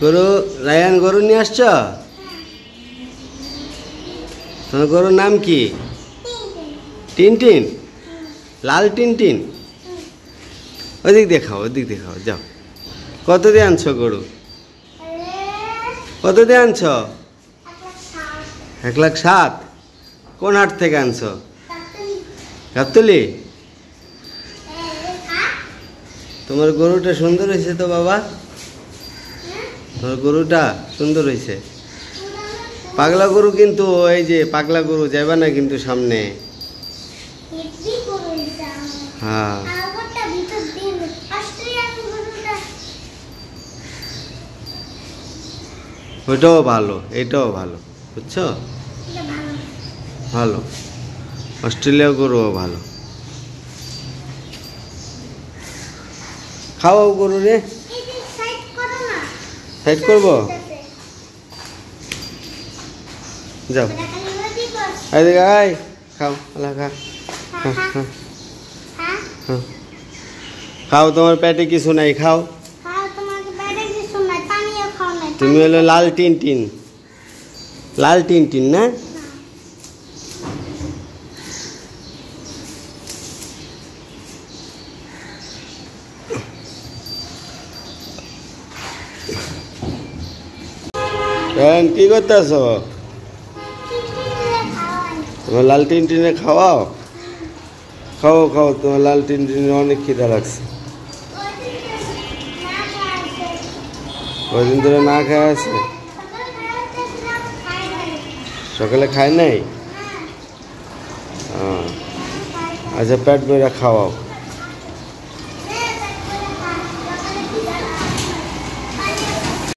গরু রায়ান গরু নিয়ে আসছ? তোমার গরুর নাম কি? টিনটিন। লাল টিনটিন। ওদিক দেখাও, ওদিক দেখাও, যাও। কত দিয়ে আনছো গরু? কত দিয়ে আনছো? 1,07,000। কোন হাট থেকে আনছো? গাবতলী। তোমার গরুটা সুন্দর হয়েছে তো বাবা, তোমার গরুটা সুন্দর হয়েছে। পাগলা গরু কিন্তু, এই যে পাগলা গরু যাবে না কিন্তু সামনে। হ্যাঁ, ওইটাও ভালো, এটাও ভালো, বুঝছো? ভালো, অস্ট্রেলিয়া গরুও ভালো। খাও গরু রে, সাইড করবো, যাও। এদিকে আয়, খাও, আল্লাহ খা। খাও, তোমার পেটে কিছু নাই, খাও। তুমি হলো লাল টিনটিন, লাল টিনটিন না? কি করতেছ? তোমার লাল টিনটিনে খাওয়াও, খাও খাও, তোমার লাল টিনটিনে অনেক খিদা লাগছে। কদিন ধরে না খায় আছে? সকালে খায় নাই? আচ্ছা, পেট ভরে খাওয়াও।